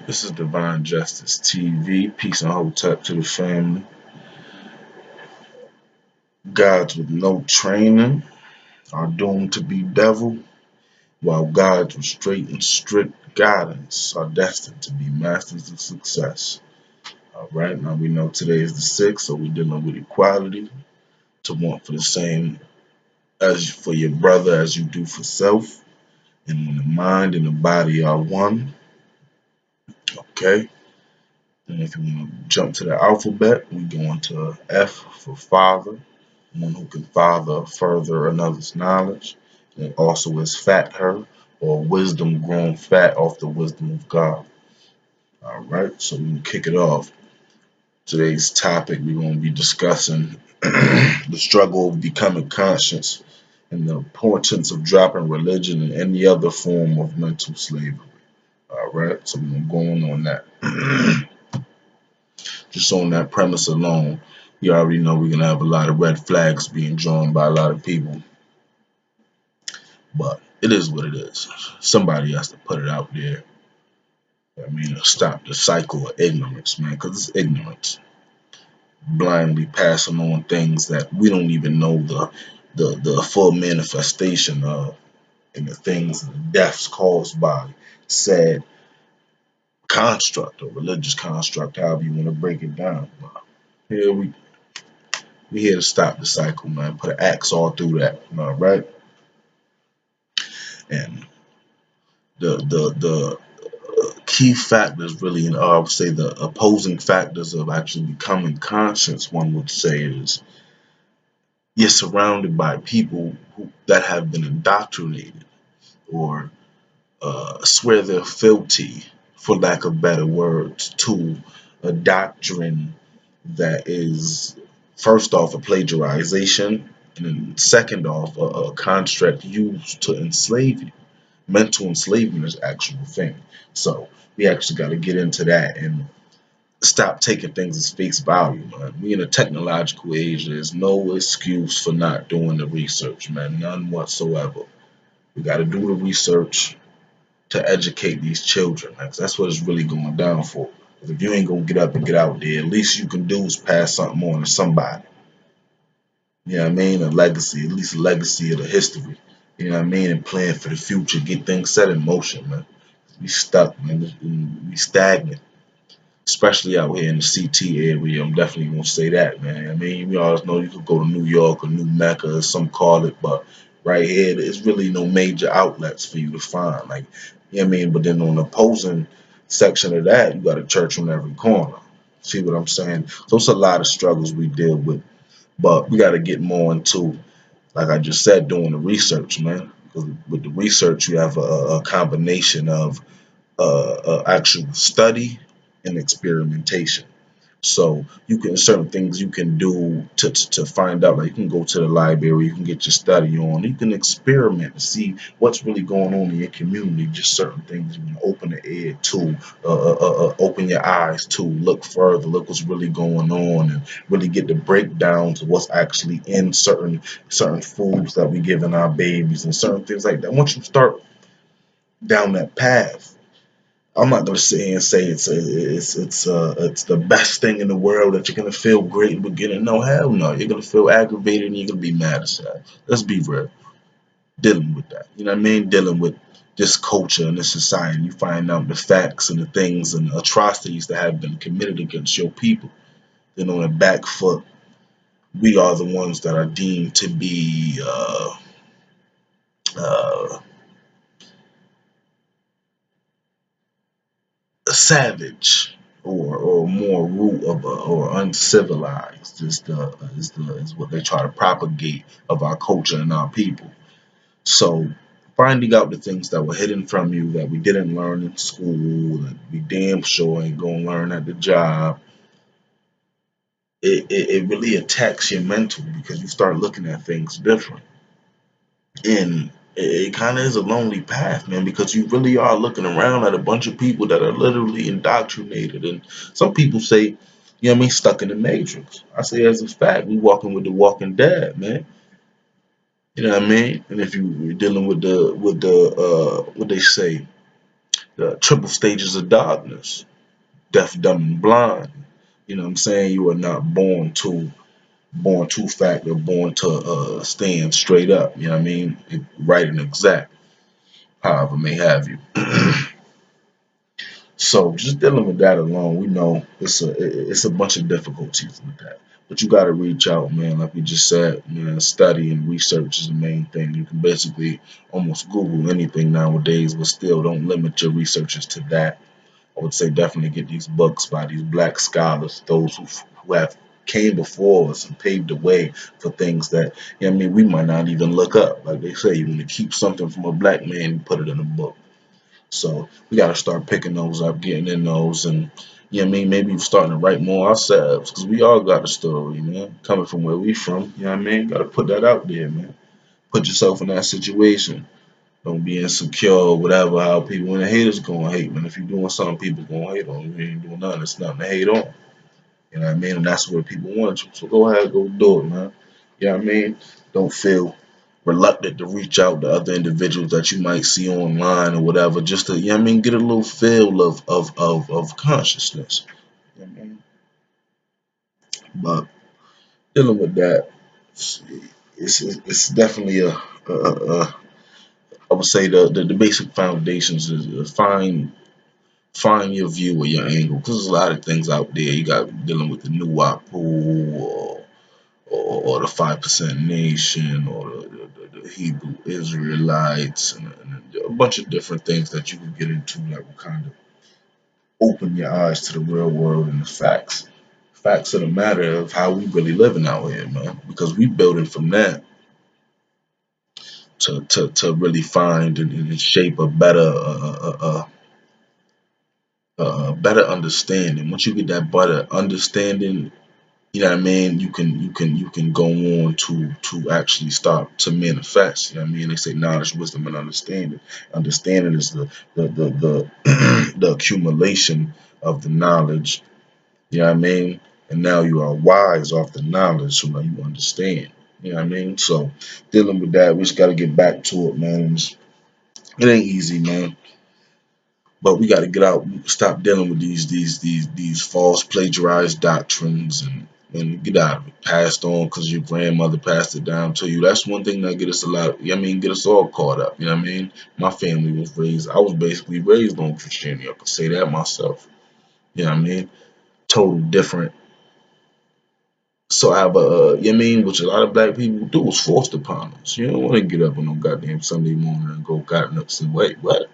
This is Divine Justice TV. Peace and hotep to the family. Gods with no training are doomed to be devil, while gods with straight and strict guidance are destined to be masters of success. All right, now we know today is the 6th, so we're dealing with equality, to want for the same as for your brother as you do for self. And when the mind and the body are one, okay? And if you want to jump to the alphabet, we go into F for father, one who can father further another's knowledge. And also is fat her, or wisdom grown fat off the wisdom of God. All right, so we can kick it off. Today's topic, we're going to be discussing the struggle of becoming conscious and the importance of dropping religion and any other form of mental slavery. All right, so we're going to go on that. Just on that premise alone, you already know we're going to have a lot of red flags being drawn by a lot of people. But it is what it is. Somebody has to put it out there. I mean, stop the cycle of ignorance, man, because it's ignorance. Blindly passing on things that we don't even know the full manifestation of, and the things, the deaths caused by said construct or religious construct, however you want to break it down. But here we here to stop the cycle, man. Put an axe all through that, all right? And the key factors really, and I would say the opposing factors of actually becoming conscious, one would say, is you're surrounded by people that have been indoctrinated or swear they're filthy, for lack of better words, to a doctrine that is, first off, a plagiarization, and then second off, a construct used to enslave you. Mental enslavement is an actual thing. So we actually got to get into that and stop taking things as face value, man. We in a technological age. There's no excuse for not doing the research, man. None whatsoever. We got to do the research to educate these children. That's what it's really going down for. If you ain't gonna get up and get out there, at least you can do is pass something on to somebody. You know what I mean? A legacy, at least a legacy of the history. You know what I mean? And plan for the future, get things set in motion, man. We stuck, man. We stagnant, especially out here in the CT area. I'm definitely gonna say that, man. I mean, we always know you could go to New York or New Mecca, as some call it, but right here, there's really no major outlets for you to find. Like, you know what I mean? But then on the opposing section of that, you got a church on every corner. See what I'm saying? So it's a lot of struggles we deal with, but we got to get more into, like I just said, doing the research, man. Because with the research, you have a combination of actual study and experimentation. So you can, certain things you can do to find out. Like, you can go to the library, you can get your study on, you can experiment to see what's really going on in your community. Just certain things you can open the ear to, open your eyes to, look further, look what's really going on, and really get the breakdowns of what's actually in certain foods that we giving our babies and certain things like that. Once you start down that path, I'm not gonna sit here and say it's the best thing in the world, that you're gonna feel great in the beginning. No, hell no. You're gonna feel aggravated and you're gonna be mad as hell. Let's be real. Dealing with that. You know what I mean? Dealing with this culture and this society. You find out the facts and the things and the atrocities that have been committed against your people. Then on the back foot, we are the ones that are deemed to be uh, savage, or more root of or uncivilized is what they try to propagate of our culture and our people. So finding out the things that were hidden from you, that we didn't learn in school, that we damn sure ain't gonna learn at the job, it really attacks your mental, because you start looking at things different. And it kind of is a lonely path, man, because you really are looking around at a bunch of people that are literally indoctrinated. And some people say, you know what I mean, stuck in the matrix. I say, as a fact, we walking with the walking dead, man. You know what I mean? And if you're dealing with the what they say, the triple stages of darkness, deaf, dumb, and blind. You know what I'm saying? You are not born to fact or born to stand straight up. You know what I mean? Right and exact, however may have you. So just dealing with that alone, we know it's a bunch of difficulties with that. But you got to reach out, man. Like we just said, man, study and research is the main thing. You can basically almost Google anything nowadays, but still don't limit your researches to that. I would say definitely get these books by these black scholars, those who have came before us and paved the way for things that, you know what I mean, we might not even look up. Like they say, you want to keep something from a black man, you put it in a book. So we got to start picking those up, getting in those, and you know what I mean, maybe starting to write more ourselves, because we all got a story, man, coming from where we from. You know what I mean? Got to put that out there, man. Put yourself in that situation. Don't be insecure or whatever. How people, when the haters gonna hate, man. If you're doing something, people gonna hate on you. You ain't doing nothing. It's nothing to hate on. You know what I mean? And that's what people want you. So go ahead, go do it, man. You know what I mean? Don't feel reluctant to reach out to other individuals that you might see online or whatever, just to, you know what I mean, get a little feel of consciousness. You know what I mean? But dealing with that, it's definitely a I would say the basic foundations is find your view or your angle, because there's a lot of things out there. You got dealing with the New Wapu or the 5% Nation or the Hebrew Israelites and a bunch of different things that you could get into that will kind of open your eyes to the real world and the facts. Facts of the matter of how we really living out here, man. Because we building from that to really find and shape a better understanding. Once you get that better understanding, you know what I mean, you can go on to actually start to manifest. You know what I mean? They say knowledge, wisdom, and understanding. Understanding is the the accumulation of the knowledge. You know what I mean? And now you are wise off the knowledge, so now you understand. You know what I mean? So dealing with that, we just got to get back to it, man. It ain't easy, man. But we got to get out, stop dealing with these false plagiarized doctrines and get out of it. Passed on because your grandmother passed it down to you. That's one thing that get us a lot. I mean, get us all caught up. You know what I mean? My family was raised. I was basically raised on Christianity. I could say that myself. You know what I mean? Total different. So I have you know what I mean, which a lot of black people do is forced upon us. You don't want to get up on no goddamn Sunday morning and go gotten up and wait, what?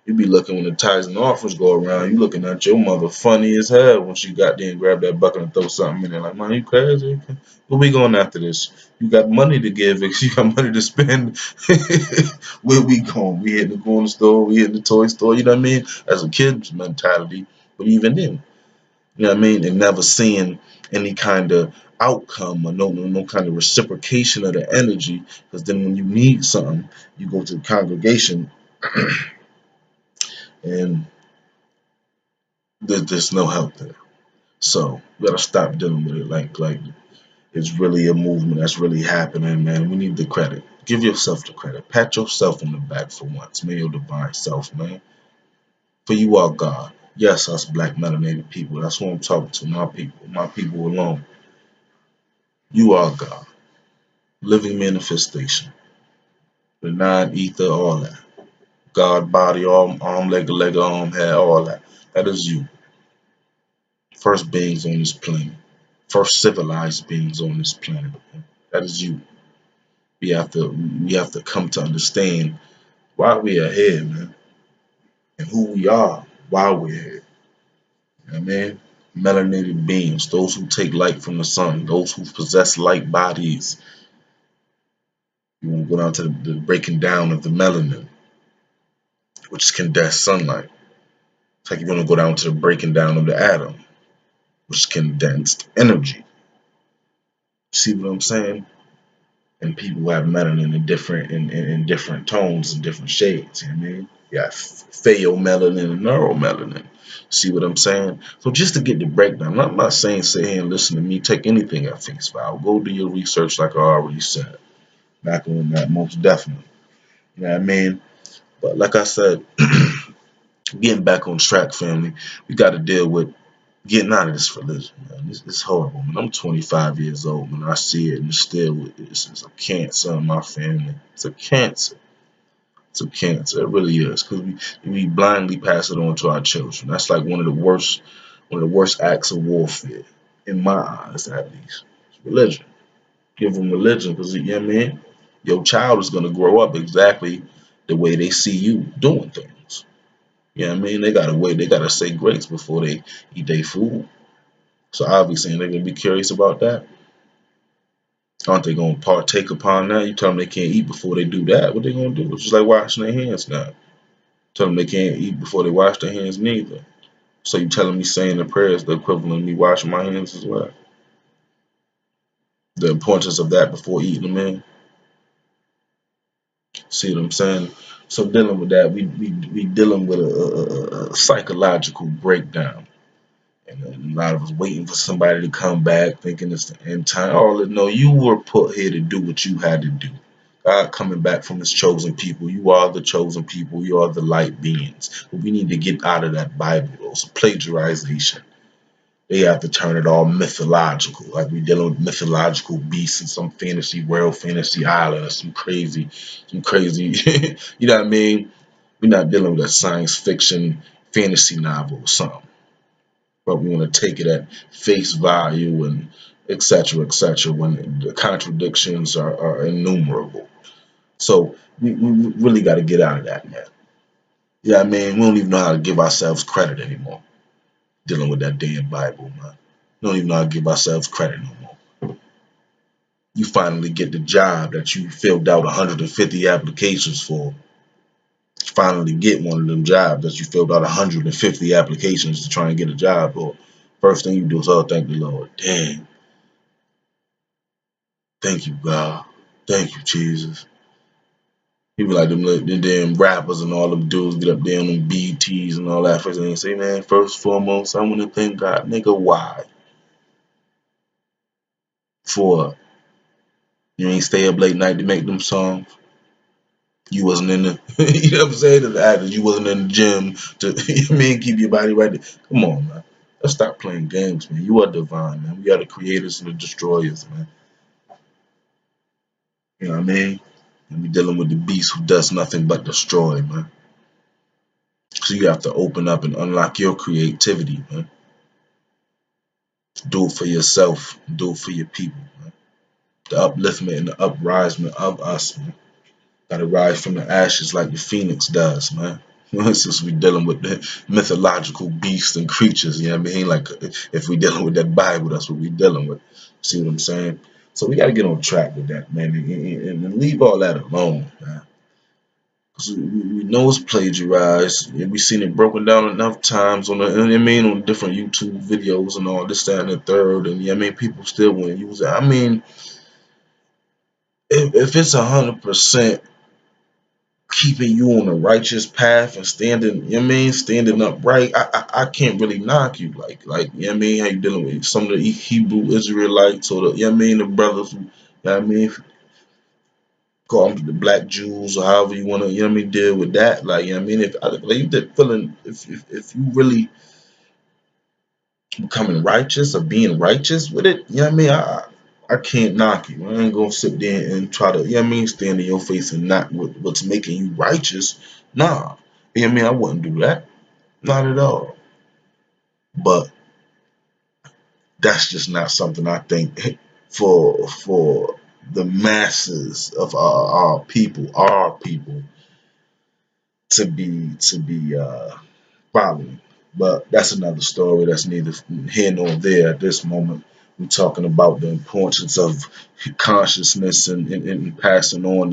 You be looking when the tithes and offers go around, you looking at your mother funny as hell when she got there and grabbed that bucket and throw something in there. Like, man, you crazy? Where we going after this? You got money to give, you got money to spend. Where we going? We hitting the corner store, we hitting the toy store, you know what I mean? As a kid's mentality. But even then, you know what I mean? And never seeing any kind of outcome or no kind of reciprocation of the energy. Because then when you need something, you go to the congregation and there's no help there. So we gotta stop dealing with it like it's really a movement that's really happening, man. We need the credit. Give yourself the credit. Pat yourself on the back for once. Man, your divine self, man. For you are God. Yes, us black melanated people. That's what I'm talking to. My people alone. You are God. Living manifestation. The non-ether, all that. God, body, arm, leg, arm, head, all that. That is you. First beings on this planet. First civilized beings on this planet. That is you. We have to come to understand why we are here, man, and who we are while we're here. You know what I mean? Melanated beings, those who take light from the sun, those who possess light bodies. You want to go down to the breaking down of the melanin, which is condensed sunlight. It's like you want to go down to the breaking down of the atom, which is condensed energy. See what I'm saying? And people have melanin in different tones and different shades. You know what I mean? You got pheomelanin and neuromelanin. See what I'm saying? So just to get the breakdown, I'm not saying sit here and listen to me, take anything at face value. Go do your research like I already said. Back on that, most definitely. You know what I mean? But like I said, getting back on track, family. We got to deal with getting out of this religion, man. It's horrible, man. I'm 25 years old, man. I see it, and still, it's a cancer in my family. It's a cancer. It's a cancer. It really is, because we blindly pass it on to our children. That's like one of the worst acts of warfare, in my eyes, at least. It's religion. Give them religion, because you know what I mean. Your child is gonna grow up exactly the way they see you doing things. You know what I mean? They gotta wait. They gotta say grace before they eat their food. So obviously, they're gonna be curious about that. Aren't they gonna partake upon that? You tell them they can't eat before they do that. What they gonna do? It's just like washing their hands now. Tell them they can't eat before they wash their hands neither. So you telling me saying the prayers the equivalent of me washing my hands as well? The importance of that before eating them in. See what I'm saying? So dealing with that, we dealing with a psychological breakdown. And a lot of us waiting for somebody to come back, thinking it's the end time. Oh no, you were put here to do what you had to do. God coming back from his chosen people. You are the chosen people. You are the light beings. But we need to get out of that Bible, though. It's plagiarization. They have to turn it all mythological. Like we dealing with mythological beasts in some fantasy world, fantasy island, or some crazy, you know what I mean? We're not dealing with a science fiction fantasy novel or something. But we want to take it at face value and etc. when the contradictions are innumerable. So we really got to get out of that, man. Yeah, I mean, we don't even know how to give ourselves credit anymore. Dealing with that damn Bible, man. We don't even know how to give ourselves credit no more. You finally get the job that you filled out 150 applications for. You finally get one of them jobs that you filled out 150 applications to try and get a job for. First thing you do is, oh, thank the Lord. Dang. Thank you, God. Thank you, Jesus. People like them damn rappers and all them dudes get up there on them BTs and all that. First thing they say, man, first and foremost, I want to thank God. Nigga, why? For you ain't stay up late night to make them songs. You wasn't in the, you know what I'm saying? To the actors, you wasn't in the gym to, you know what I mean, keep your body right there. Come on, man. Let's stop playing games, man. You are divine, man. We are the creators and the destroyers, man. You know what I mean? And we dealing with the beast who does nothing but destroy, man. So you have to open up and unlock your creativity, man. Do it for yourself. Do it for your people, man. The upliftment and the uprisement of us, man. Gotta rise from the ashes like the phoenix does, man. Since we dealing with the mythological beasts and creatures, you know what I mean? Like if we dealing with that Bible, that's what we dealing with. See what I'm saying? So we gotta get on track with that, man, and leave all that alone, man. Cause we know it's plagiarized. And we seen it broken down enough times on the, I mean, on different YouTube videos and all this, that, and the third. And yeah, I mean, people still want to use it. I mean, if it's 100% keeping you on a righteous path and standing, you know what I mean, standing upright, I can't really knock you. Like, you know what I mean, how you dealing with some of the Hebrew Israelites or the, you know what I mean, the brothers who, you know what I mean, call them the black Jews or however you want to, you know what I mean, deal with that. Like, you know what I mean, if I believe that feeling, if you really becoming righteous or being righteous with it, you know what I mean, I can't knock you. I ain't gonna sit there and try to, you know what I mean, stand in your face and not what's making you righteous. Nah, you know what I mean, I wouldn't do that, not at all. But that's just not something I think for the masses of our people to be following. But that's another story. That's neither here nor there at this moment. We're talking about the importance of consciousness and passing on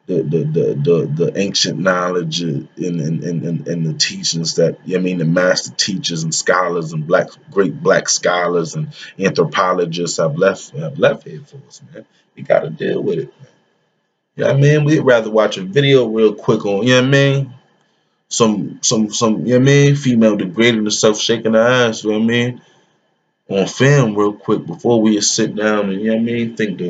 the ancient knowledge and the teachings that, I mean, the master teachers and scholars and great black scholars and anthropologists have left here for us, man. We got to deal with it. You know what I mean? We'd rather watch a video real quick on, you know what I mean? You know what I mean? Female degrading herself, shaking her ass, you know what I mean? On film real quick before we sit down and, you know what I mean? Think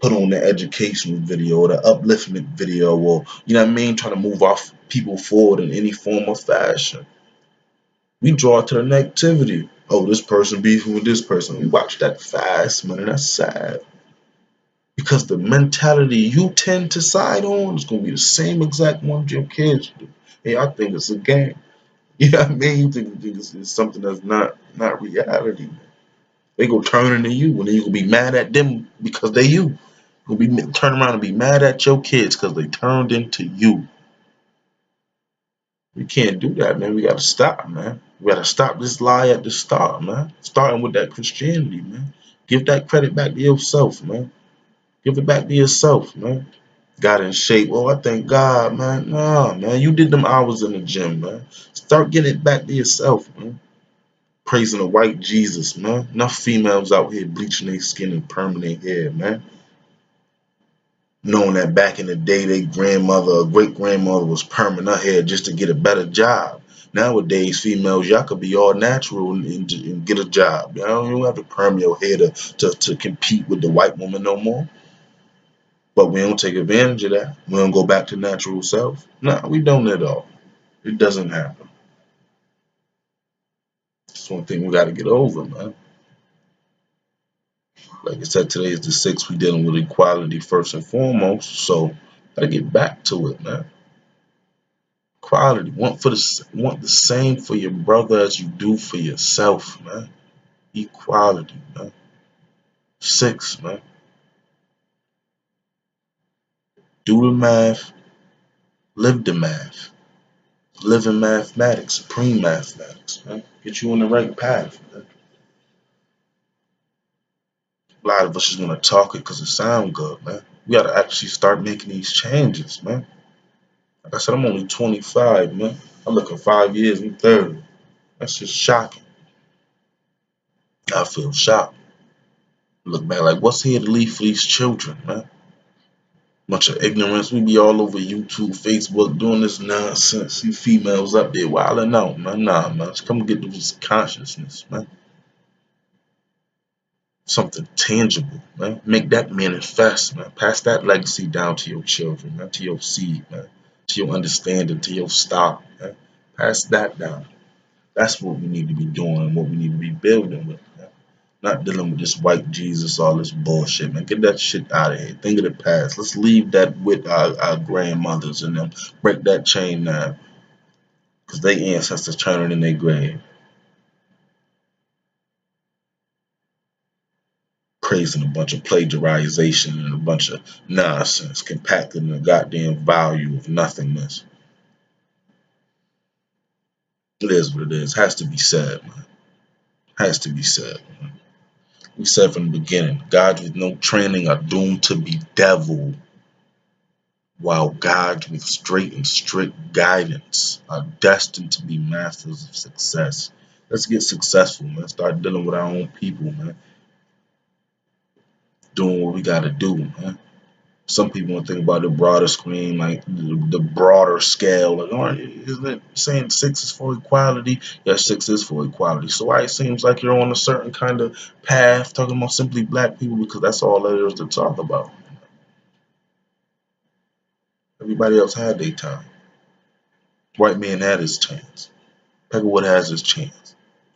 put on the educational video or the upliftment video, or you know what I mean, trying to move off people forward in any form or fashion. We draw to the negativity. Oh, this person beefing with this person. We watch that fast, man, and that's sad. Because the mentality you tend to side on is gonna be the same exact one your kids do. Hey, I think it's a game. You know what I mean? You think it's something that's not reality. They go turn into you, and then you gonna be mad at them because they you. You'll be turn around and be mad at your kids because they turned into you. We can't do that, man. We gotta stop, man. We gotta stop this lie at the start, man. Starting with that Christianity, man. Give that credit back to yourself, man. Give it back to yourself, man. Got in shape. Oh, I thank God, man. Nah, man. You did them hours in the gym, man. Start getting it back to yourself, man. Praising the white Jesus, man. Enough females out here bleaching their skin and permanent hair, man. Knowing that back in the day, their grandmother or great grandmother was perming her hair just to get a better job. Nowadays, females, y'all could be all natural and get a job. You don't have to perm your hair to compete with the white woman no more. But we don't take advantage of that. We don't go back to natural self. Nah, we don't at all. It doesn't happen. It's one thing we got to get over, man. Like I said, today is the 6th. We dealing with equality first and foremost. So, gotta get back to it, man. Equality. Want the same for your brother as you do for yourself, man. Equality, man. 6, man. Do the math. Live the math. Live in mathematics. Supreme mathematics, man. Get you on the right path, man. A lot of us just want to talk it because it sounds good, man. We got to actually start making these changes, man. Like I said, I'm only 25, man. I'm looking 5 years, I'm 30. That's just shocking. I feel shocked. Look back like, what's here to leave for these children, man? Bunch of ignorance. We be all over YouTube, Facebook, doing this nonsense. You females up there wilding out, man. Nah, man. Just come get this consciousness, man. Something tangible, man. Make that manifest, man. Pass that legacy down to your children, man. To your seed, man. To your understanding, to your stock, man. Pass that down. That's what we need to be doing and what we need to be building with, man. Not dealing with this white Jesus, all this bullshit, man. Get that shit out of here. Think of the past. Let's leave that with our grandmothers and them. Break that chain now. Because they ancestors turning in their grave. Praising a bunch of plagiarization and a bunch of nonsense, compacting the goddamn value of nothingness. It is what it is. Has to be said, man. Has to be said, man. We said from the beginning, gods with no training are doomed to be devil, while gods with straight and strict guidance are destined to be masters of success. Let's get successful, man. Start dealing with our own people, man. Doing what we gotta do, man. Some people want to think about the broader screen, like the broader scale. Like, oh, isn't it saying 6 is for equality? Yes, 6 is for equality. So why it seems like you're on a certain kind of path talking about simply black people, because that's all there is to talk about. Everybody else had their time. White man had his chance. Peckerwood has his chance.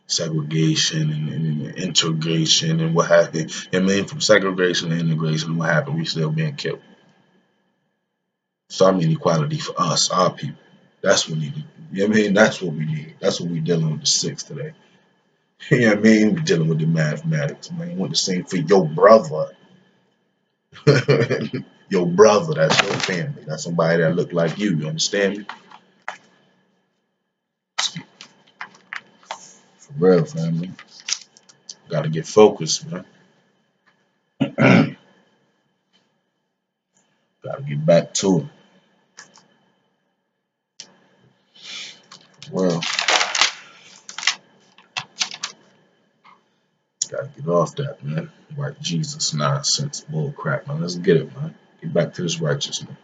Segregation and integration and what happened. And then from segregation to integration, what happened? We still being killed. So I mean equality for us, our people. That's what we need. You know what I mean? That's what we need. That's what we dealing with the 6 today. You know what I mean? We dealing with the mathematics, man. You want the same for your brother. Your brother, that's your family. That's somebody that look like you. You understand me? For real, family. Gotta get focused, man. Gotta get back to it. Well, gotta get off that, man. White Jesus nonsense, bull crap, man. Let's get it, man. Get back to this righteousness.